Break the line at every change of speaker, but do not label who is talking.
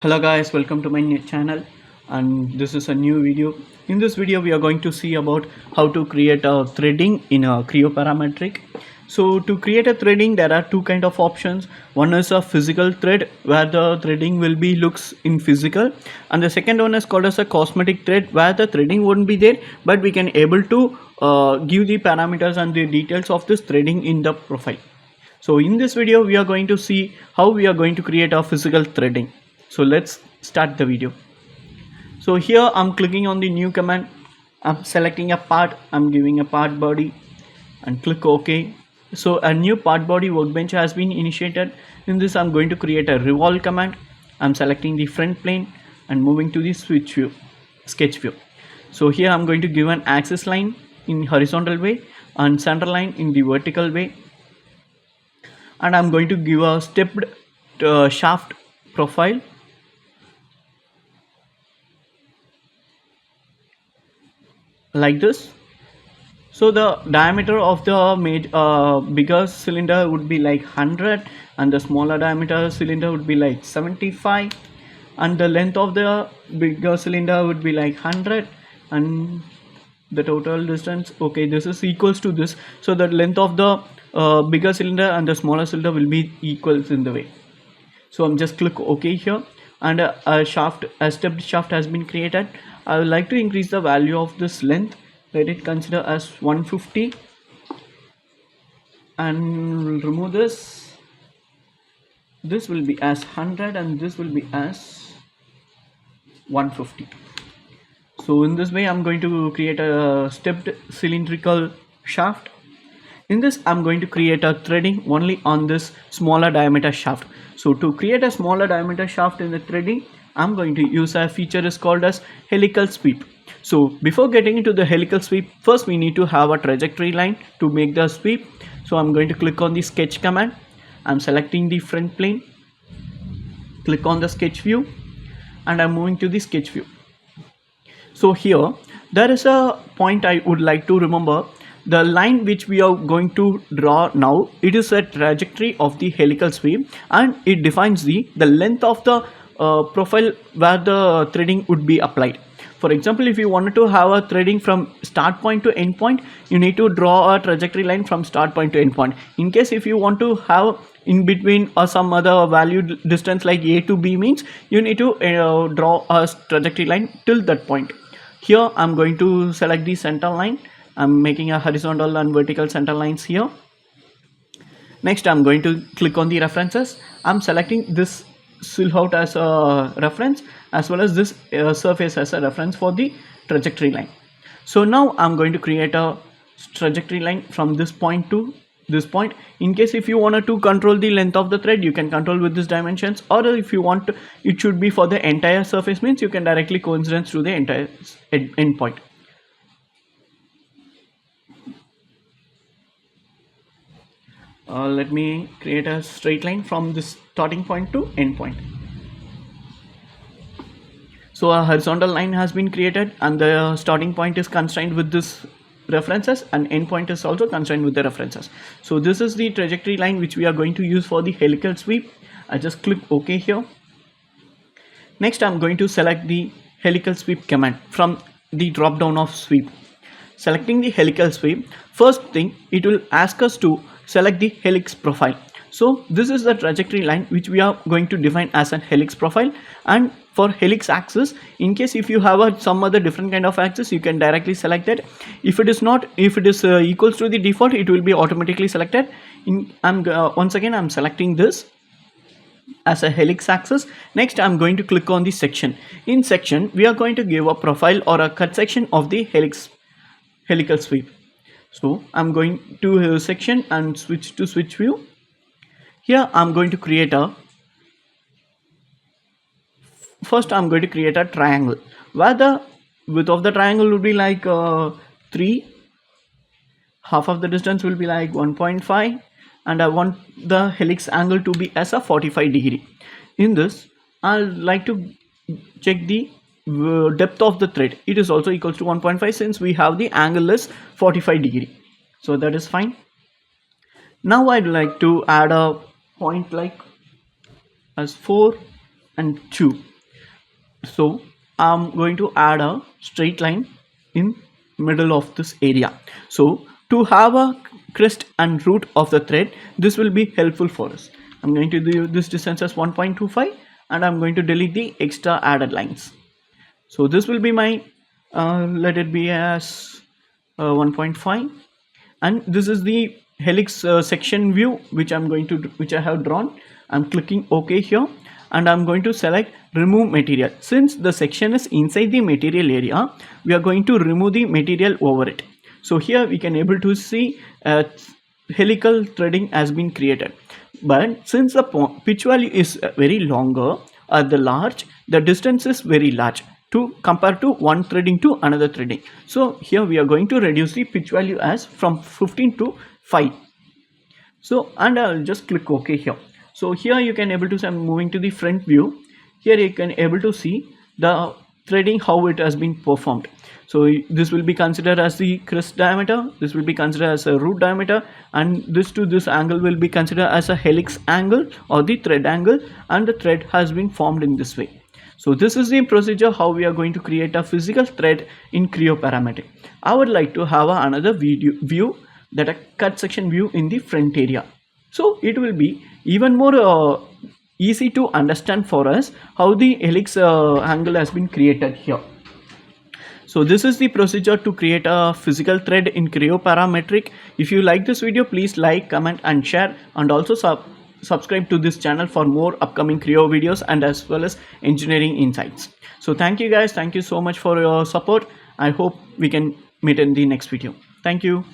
Hello guys, welcome to my new channel, and this is a new video. In this video we are going to see about how to create a threading in a Creo Parametric. So to create a threading there are two kind of options. One is a physical thread where the threading will be looks in physical, and the second one is called as a cosmetic thread where the threading won't be there, but we can able to give the parameters and the details of this threading in the profile. So in this video we are going to see how we are going to create a physical threading. So let's start the video. So here I'm clicking on the new command. I'm selecting a part. I'm giving a part body and click OK. So a new part body workbench has been initiated. In this I'm going to create a revolve command. I'm selecting the front plane and moving to the switch view, sketch view. So here I'm going to give an axis line in horizontal way and center line in the vertical way, and I'm going to give a stepped shaft profile. Like this. So the diameter of the bigger cylinder would be like 100, and the smaller diameter cylinder would be like 75, and the length of the bigger cylinder would be like 100, and the total distance, okay, this is equals to this. So the length of the bigger cylinder and the smaller cylinder will be equals in the way. So I'm just click OK here, and a stepped shaft has been created. I would like to increase the value of this length. Let it consider as 150, and remove this. This will be as 100 and this will be as 150. So in this way I'm going to create a stepped cylindrical shaft. In this I'm going to create a threading only on this smaller diameter shaft. So to create a smaller diameter shaft in the threading, I'm going to use a feature is called as Helical Sweep. So before getting into the Helical Sweep, first we need to have a trajectory line to make the sweep. So I'm going to click on the sketch command. I'm selecting the front plane, click on the sketch view, and I'm moving to the sketch view. So here there is a point I would like to remember. The line which we are going to draw now, it is a trajectory of the helical sweep, and it defines the length of the profile where the threading would be applied. For example, if you wanted to have a threading from start point to end point, you need to draw a trajectory line from start point to end point. In case if you want to have in between or some other value distance like A to B, means you need to draw a trajectory line till that point. Here I'm going to select the center line. I'm making a horizontal and vertical center lines here. Next I'm going to click on the references. I'm selecting this silhouette as a reference, as well as this surface as a reference for the trajectory line. So now I'm going to create a trajectory line from this point to this point. In case if you wanted to control the length of the thread, you can control with these dimensions, or if you want it should be for the entire surface, means you can directly coincidence to the entire end point. Let me create a straight line from this starting point to end point. So a horizontal line has been created, and the starting point is constrained with this references, and end point is also constrained with the references. So this is the trajectory line which we are going to use for the helical sweep. I just click OK here. Next I'm going to select the helical sweep command from the drop down of sweep. Selecting the helical sweep, first thing it will ask us to select the helix profile. So this is the trajectory line which we are going to define as an helix profile, and for helix axis, in case if you have some other different kind of axis, you can directly select that. If it is not, if it is equals to the default, it will be automatically selected. Once again I'm selecting this as a helix axis. Next I'm going to click on the section. In section we are going to give a profile or a cut section of the helical sweep. So I'm going to section and switch to switch view. Here I'm going to create a I'm going to create a triangle where the width of the triangle will be like 3, half of the distance will be like 1.5, and I want the helix angle to be as a 45 degree. In this I'd like to check the depth of the thread. It is also equals to 1.5, since we have the angle is 45 degree, so that is fine. Now I'd like to add a point like as 4 and 2. So I'm going to add a straight line in middle of this area. So to have a crest and root of the thread, this will be helpful for us. I'm going to do this distance as 1.25 and I'm going to delete the extra added lines. So this will be my let it be as 1.5, and this is the helix section view which I have drawn. I'm clicking OK here and I'm going to select remove material. Since the section is inside the material area, we are going to remove the material over it. So here we can able to see helical threading has been created, but since the pitch value is very longer at the large, the distance is very large to compare to one threading to another threading. So here we are going to reduce the pitch value as from 15 to 5. So and I'll just click OK here. So here you can able to see I'm moving to the front view. Here you can able to see the threading how it has been performed. So this will be considered as the crest diameter, this will be considered as a root diameter, and this to this angle will be considered as a helix angle or the thread angle, and the thread has been formed in this way. So this is the procedure how we are going to create a physical thread in Creo Parametric. I would like to have another view that a cut section view in the front area. So it will be even more easy to understand for us how the helix angle has been created here. So this is the procedure to create a physical thread in Creo Parametric. If you like this video, please like, comment and share, and also subscribe to this channel for more upcoming Creo videos and as well as engineering insights. So thank you guys. Thank you so much for your support. I hope we can meet in the next video. Thank you.